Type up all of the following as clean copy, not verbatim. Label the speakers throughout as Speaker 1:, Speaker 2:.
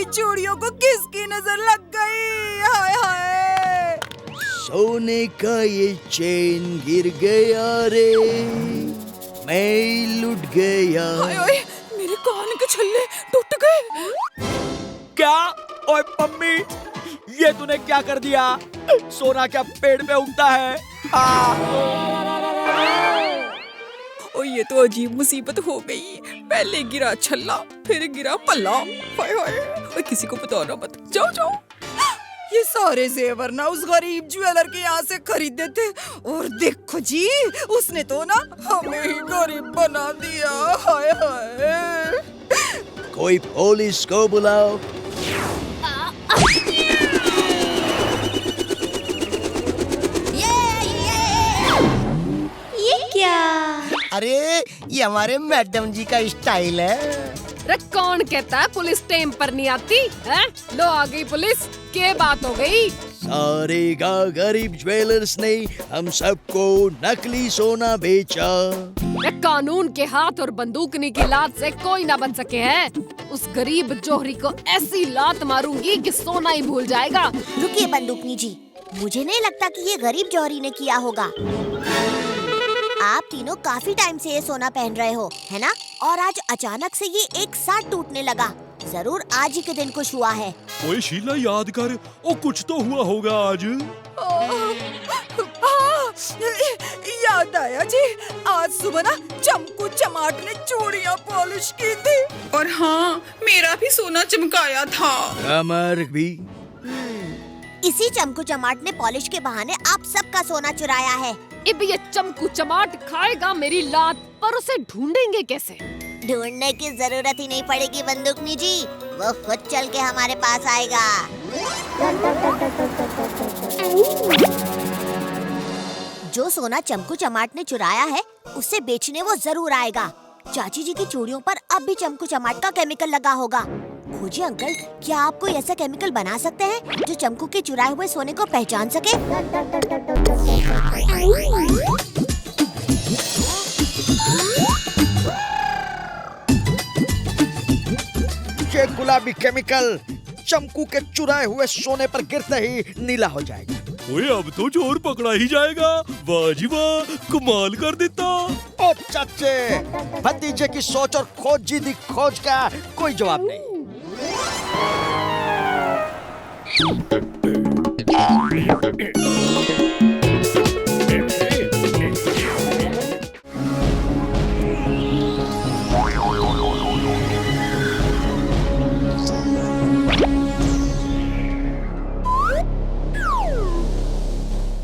Speaker 1: चूड़ियों को किसकी नजर लग गई? हाय हाय।
Speaker 2: सोने का ये चेन गिर गया रे, मैं लुट गया।
Speaker 1: हाय हाय, मेरे कान के छल्ले टूट गए।
Speaker 3: क्या? ओए मम्मी, ये तूने क्या कर दिया? सोना क्या पेड़ पे उगता है?
Speaker 1: ओ ये तो अजीब मुसीबत हो गई। पहले गिरा छल्ला, फिर गिरा पल्ला। हाय हाय, ओए किसी को बताना मत। जाओ जाओ। ये सारे जेवर ना उस गरीब ज्वेलर के यहाँ से खरीदे थे, और देखो जी, उसने तो ना हमें ही गरीब बना दिया। हाय हाय।
Speaker 2: कोई पुलिस को बुलाओ।
Speaker 4: ये क्या?
Speaker 5: अरे ये हमारे मैडम जी का स्टाइल है।
Speaker 6: अरे कौन कहता है पुलिस टाइम पर नहीं आती है? लो आ गई पुलिस। क्या बात हो गई?
Speaker 2: सारे गरीब ज्वेलर्स ने हम सबको नकली सोना बेचा।
Speaker 6: ये कानून के हाथ और बंदूकनी की लात से कोई ना बन सके है। उस गरीब जोहरी को ऐसी लात मारूंगी कि सोना ही भूल जाएगा।
Speaker 4: रुकिए बंदूकनी जी, मुझे नहीं लगता कि ये गरीब जौहरी ने किया होगा। आप तीनों काफी टाइम से ये सोना पहन रहे हो, है ना? और आज अचानक से ये एक साथ टूटने लगा। जरूर आज ही के दिन कुछ हुआ है।
Speaker 7: ओए शीला, याद कर, ओ कुछ तो हुआ होगा आज।
Speaker 1: याद आया जी, आज सुबह ना चमकू चमाट ने चूड़ियाँ पॉलिश की थी, और हाँ, मेरा भी सोना चमकाया था।
Speaker 2: कमर भी।
Speaker 4: इसी चमकू चमाट ने पॉलिश के बहाने आप सबका सोना चुराया है।
Speaker 6: अब ये चमकू चमाट खाएगा मेरी लात, पर उसे ढूंढेंगे कैसे?
Speaker 4: ढूंढने की जरूरत ही नहीं पड़ेगी बंदूकनी जी, वो खुद चल के हमारे पास आएगा। जो सोना चमकू चमाट ने चुराया है, उसे बेचने वो जरूर आएगा। चाची जी की चूड़ियों पर अब भी चमकू चमाट का केमिकल लगा होगा। खोजिए अंकल, क्या आप कोई ऐसा केमिकल बना सकते हैं जो चमकू के चुराए हुए सोने को पहचान सके?
Speaker 3: ये गुलाबी केमिकल चमकू के चुराए हुए सोने पर गिरते ही नीला हो जाएगा।
Speaker 7: ओए अब तो चोर पकड़ा ही जाएगा। वाह जी वाह, कमाल कर देता।
Speaker 3: ओ चाचे, भतीजे की सोच और खोजी दी खोज का कोई जवाब नहीं।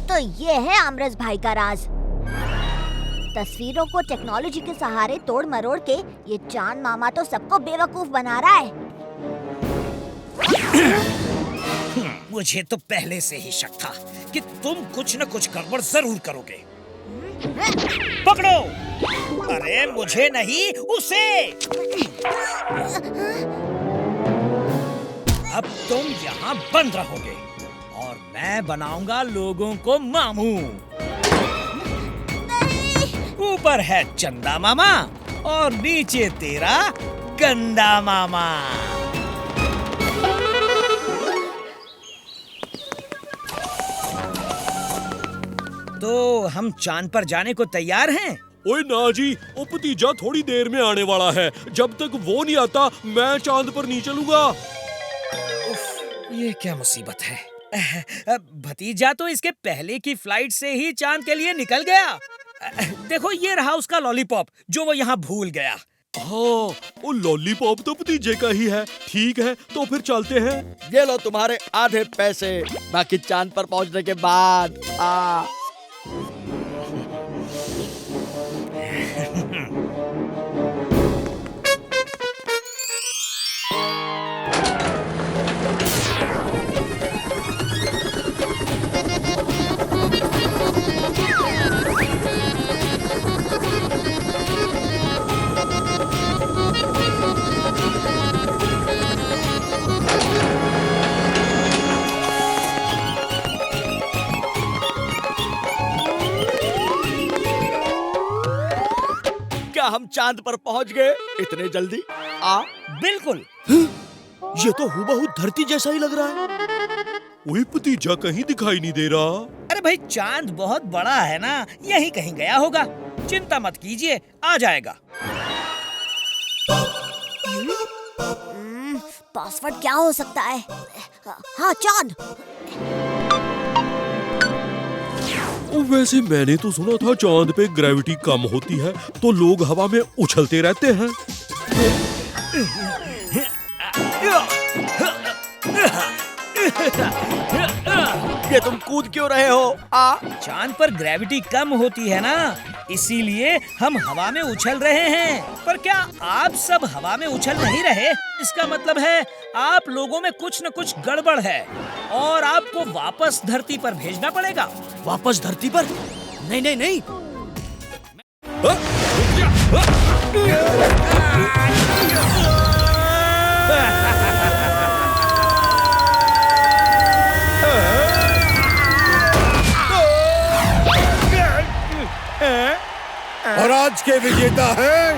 Speaker 4: तो ये है आमरस भाई का राज। तस्वीरों को टेक्नोलॉजी के सहारे तोड़ मरोड़ के ये चांद मामा तो सबको बेवकूफ बना रहा है।
Speaker 8: मुझे तो पहले से ही शक था कि तुम कुछ न कुछ गड़बड़ जरूर करोगे। पकड़ो! अरे मुझे नहीं, उसे! अब तुम यहाँ बंद रहोगे और मैं बनाऊंगा लोगों को मामू। ऊपर है चंदा मामा और नीचे तेरा गंदा मामा। तो हम चांद पर जाने को तैयार हैं?
Speaker 7: ओए ना जी, ओ भतीजा थोड़ी देर में आने वाला है। जब तक वो नहीं आता मैं चांद पर नहीं चलूंगा।
Speaker 8: ये क्या मुसीबत है। भतीजा तो इसके पहले की फ्लाइट से ही चांद के लिए निकल गया। देखो ये रहा उसका लॉलीपॉप जो वो यहाँ भूल गया।
Speaker 7: हाँ, वो लॉलीपॉप तो भतीजे का ही है। ठीक है, तो फिर चलते हैं।
Speaker 3: ये लो तुम्हारे आधे पैसे, बाकी चांद पर पहुंचने के बाद। क्या हम चांद पर पहुंच गए इतने जल्दी?
Speaker 8: बिल्कुल।
Speaker 2: ये तो हूबहू धरती जैसा ही लग रहा है।
Speaker 7: ओए भतीजा कहीं दिखाई नहीं दे रहा।
Speaker 8: अरे भाई चांद बहुत बड़ा है ना, यहीं कहीं गया होगा। चिंता मत कीजिए, आ जाएगा।
Speaker 4: पासवर्ड क्या हो सकता है? हाँ, चांद।
Speaker 7: वैसे मैंने तो सुना था चांद पे ग्रेविटी कम होती है तो लोग हवा में उछलते रहते हैं।
Speaker 2: ये तुम कूद क्यों रहे हो?
Speaker 8: चांद पर ग्रेविटी कम होती है ना, इसीलिए हम हवा में उछल रहे हैं। पर क्या आप सब हवा में उछल नहीं रहे? इसका मतलब है आप लोगों में कुछ न कुछ गड़बड़ है और आपको वापस धरती पर भेजना पड़ेगा।
Speaker 2: वापस धरती पर? नहीं नहीं नहीं।
Speaker 9: और आज के विजेता है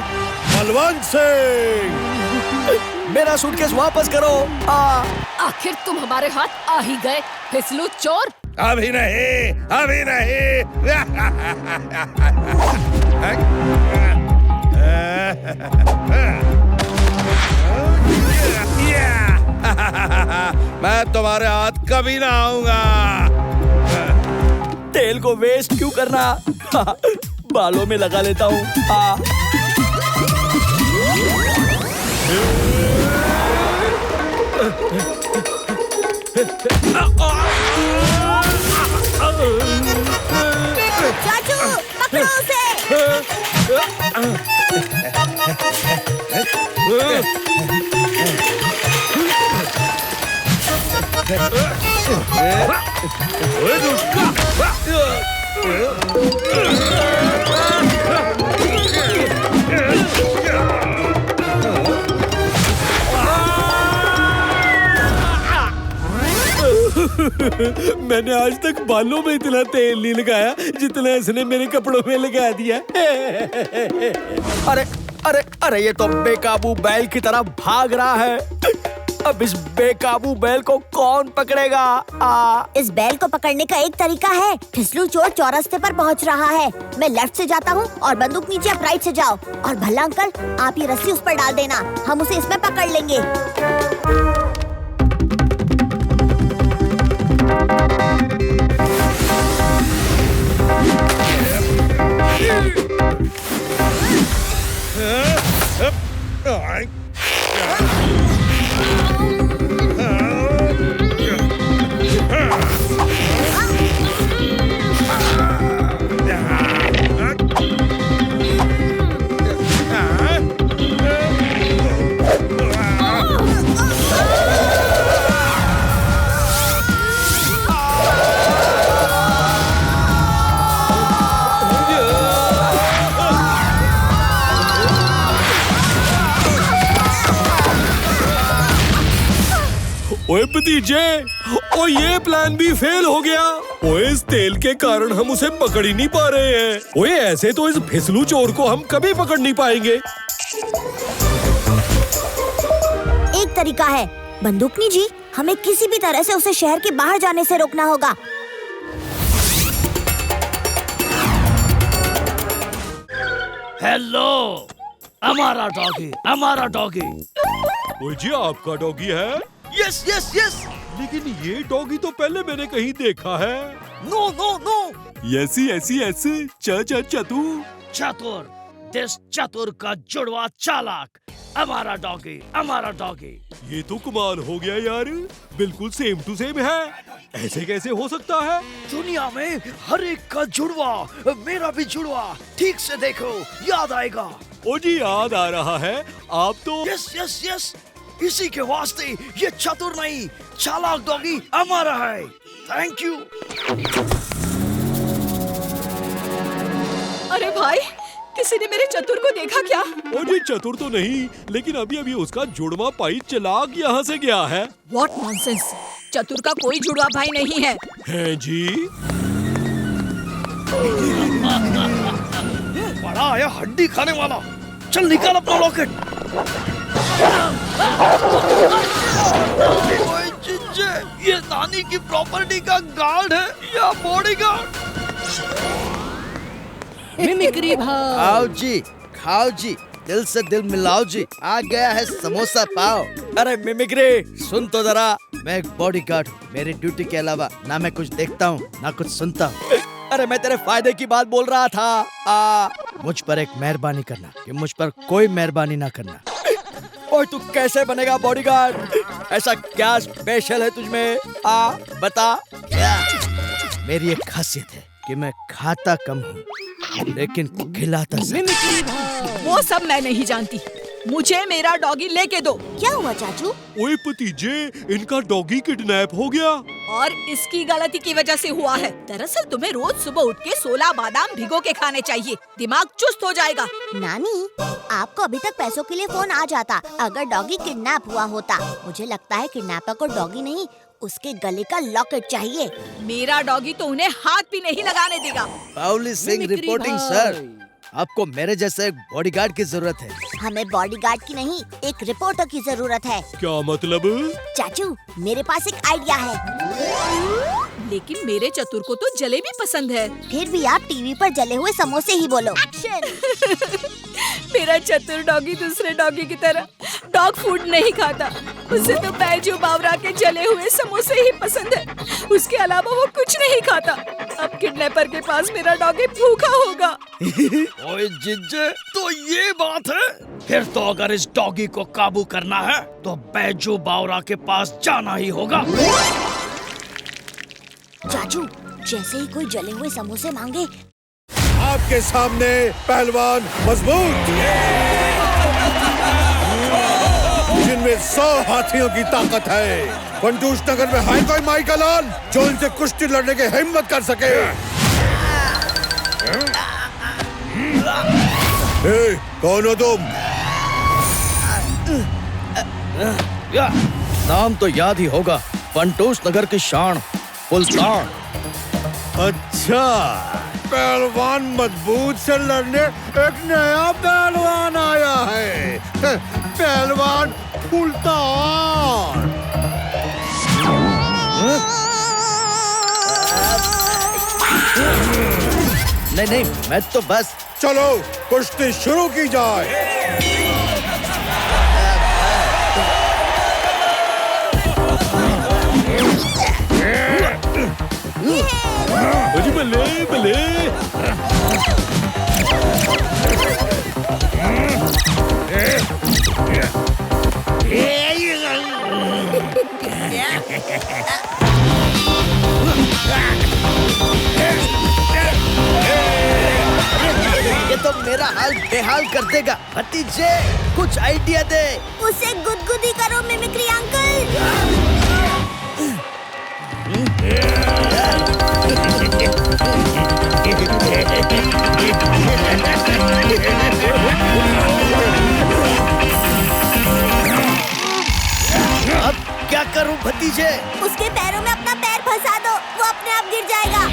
Speaker 9: बलवंत सिंह।
Speaker 2: मेरा सूटकेस वापस करो।
Speaker 6: आखिर तुम हमारे हाथ आ ही गए, फिसलू चोर।
Speaker 9: अभी नहीं, अभी नहीं। मैं तुम्हारे हाथ कभी ना आऊंगा।
Speaker 2: तेल को वेस्ट क्यों करना? बालों में लगा लेता हूँ।
Speaker 4: चाचू, पकड़ो उसे।
Speaker 7: मैंने आज तक बालों में इतना तेल नहीं लगाया जितना इसने मेरे कपड़ों में लगा दिया।
Speaker 2: अरे अरे अरे, ये तो बेकाबू बैल की तरह भाग रहा है। अब इस बेकाबू बैल को कौन पकड़ेगा?
Speaker 4: इस बैल को पकड़ने का एक तरीका है। फिसलू चोर चौरस्ते पर पहुंच रहा है। मैं लेफ्ट से जाता हूं और बंदूक नीचे, आप राइट से जाओ। और भला अंकल, आप ये रस्सी उस पर डाल देना, हम उसे इसमें पकड़ लेंगे।
Speaker 7: ओए भतीजे, ओ ये प्लान भी फेल हो गया। ओए इस तेल के कारण हम उसे पकड़ ही नहीं पा रहे हैं। ओए ऐसे तो इस फिसलू चोर को हम कभी पकड़ नहीं पाएंगे।
Speaker 4: एक तरीका है, बंदूकनी जी, हमें किसी भी तरह से उसे शहर के बाहर जाने से रोकना होगा।
Speaker 2: हेलो, हमारा डॉगी, हमारा डॉगी।
Speaker 7: ओए जी, आपका डॉगी है?
Speaker 2: Yes yes yes.
Speaker 7: लेकिन ये डॉगी तो पहले मैंने कहीं देखा है।
Speaker 2: No no no.
Speaker 7: ऐसी ऐसी ऐसे चतुर।
Speaker 2: चतुर, देश चतुर का जुड़वा चालाक। हमारा डॉगी, हमारा डॉगी।
Speaker 7: ये तो कमाल हो गया यार, बिल्कुल सेम टू सेम है। ऐसे कैसे हो सकता है?
Speaker 2: दुनिया में हर एक का जुड़वा, मेरा भी जुड़वा। ठीक से देखो, याद आएगा।
Speaker 7: ओ जी, याद आ रहा है। आप तो
Speaker 2: यस यस यस, इसी के वास्ते ये चतुर नहीं, चालाक डॉगी हमारा है। Thank you.
Speaker 1: अरे भाई, किसी ने मेरे चतुर को देखा क्या?
Speaker 7: ओ जी, चतुर तो नहीं, लेकिन अभी अभी उसका जुड़वा भाई चालाक यहाँ से गया है।
Speaker 1: व्हाट नॉनसेंस, चतुर का कोई जुड़वा भाई नहीं है।
Speaker 7: हैं जी?
Speaker 3: बड़ा आया हड्डी खाने वाला। चल निकाल अपना लॉकेट। ओए जिज्जे, ये नानी की प्रॉपर्टी का गार्ड है या बॉडीगार्ड?
Speaker 1: मिमिक्री भाव।
Speaker 3: खाओ जी, खाओ जी, दिल से दिल मिलाओ जी। आ गया है समोसा पाव।
Speaker 2: अरे मिमिक्री,
Speaker 3: सुन तो जरा, मैं एक बॉडीगार्ड हूँ। मेरी ड्यूटी के अलावा ना मैं कुछ देखता हूँ ना कुछ सुनता हूँ।
Speaker 2: अरे मैं तेरे फायदे की बात बोल रहा था।
Speaker 3: मुझ पर एक मेहरबानी करना कि मुझ पर कोई मेहरबानी ना करना।
Speaker 2: ओए तू कैसे बनेगा बॉडीगार्ड? ऐसा क्या स्पेशल है तुझमें? बता।
Speaker 3: मेरी एक खासियत है कि मैं खाता कम हूँ लेकिन खिलाता ज्यादा।
Speaker 1: मिमिक्री भाव। वो सब मैं नहीं जानती, मुझे मेरा डॉगी लेके दो।
Speaker 4: क्या हुआ चाचू?
Speaker 7: ओए भतीजे, इनका डॉगी किडनैप हो गया।
Speaker 1: और इसकी गलती की वजह से हुआ है। दरअसल तुम्हें रोज सुबह उठ के 16 बादाम भिगो के खाने चाहिए, दिमाग चुस्त हो जाएगा।
Speaker 4: नानी, आपको अभी तक पैसों के लिए फोन आ जाता अगर डॉगी किडनैप हुआ होता। मुझे लगता है किडनैपर को डॉगी नहीं, उसके गले का लॉकेट चाहिए।
Speaker 1: मेरा डॉगी तो उन्हें हाथ भी नहीं लगाने देगा।
Speaker 3: पाउली सिंह
Speaker 1: मिमिक्री
Speaker 3: रिपोर्टिंग
Speaker 1: भाई।
Speaker 3: सर। आपको मेरे जैसे एक बॉडीगार्ड की जरूरत है।
Speaker 4: हमें बॉडीगार्ड की नहीं, एक रिपोर्टर की जरूरत है।
Speaker 7: क्या मतलब?
Speaker 4: चाचू, मेरे पास एक आइडिया है।
Speaker 1: लेकिन मेरे चतुर को तो जलेबी पसंद है।
Speaker 4: फिर भी आप टीवी पर जले हुए समोसे ही बोलो। एक्शन।
Speaker 1: मेरा चतुर डॉगी दूसरे डॉगी की तरह डॉग फूड नहीं खाता। उसे तो बैजू बावरा के जले हुए समोसे ही पसंद है। उसके अलावा वो कुछ नहीं खाता। अब किडनैपर के पास मेरा डॉगी भूखा होगा।
Speaker 2: ओए जिज्जे, तो ये बात है? फिर तो अगर इस डॉगी को काबू करना है तो बैजू बावरा के पास जाना ही होगा।
Speaker 4: चाचू, जैसे ही कोई जले हुए समोसे मांगे,
Speaker 9: आपके सामने पहलवान मजबूत, जिनमें 100 हाथियों की ताकत है। फंटूस नगर में है कोई माई का लाल जो इनसे कुश्ती लड़ने की हिम्मत कर सके? कौन हो तुम?
Speaker 2: नाम तो याद ही होगा, फंटूस नगर की शान, सुल्तान।
Speaker 9: अच्छा, पहलवान मजबूत से लड़ने एक नया पहलवान आया है। पहलवान सुल्तान।
Speaker 3: नहीं नहीं, मैं तो बस।
Speaker 9: चलो कुश्ती शुरू की जाए।
Speaker 7: अजी बल्ले बल्ले।
Speaker 3: ये तो मेरा हाल बेहाल कर देगा। भतीजे, कुछ आइडिया दे।
Speaker 4: उसे गुदगुदी करो मिमिक्री अंकल।
Speaker 3: अब क्या करूं भतीजे?
Speaker 4: उसके पैरों में अपना पैर फंसा दो, वो अपने आप गिर जाएगा।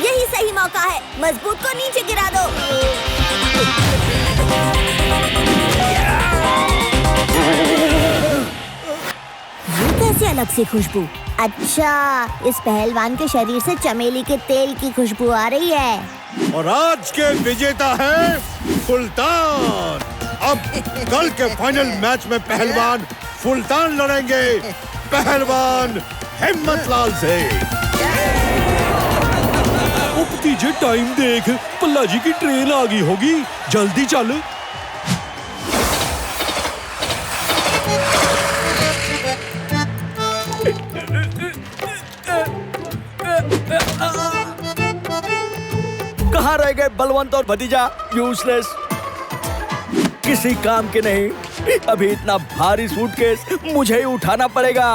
Speaker 4: यही सही मौका है, मजबूत को नीचे गिरा दो। ये कैसे अलग सी खुशबू? अच्छा, इस पहलवान के शरीर से चमेली के तेल की खुशबू आ रही है।
Speaker 9: और आज के विजेता है सुल्तान। अब कल के फाइनल मैच में पहलवान सुल्तान लड़ेंगे पहलवान हिम्मतलाल से।
Speaker 7: ओ भतीजे, टाइम देख, पल्ला जी की ट्रेन आ गई होगी, जल्दी चल।
Speaker 2: कहाँ रह गए बलवंत और भतीजा? यूजलेस, किसी काम के नहीं। अभी इतना भारी सूटकेस मुझे ही उठाना पड़ेगा।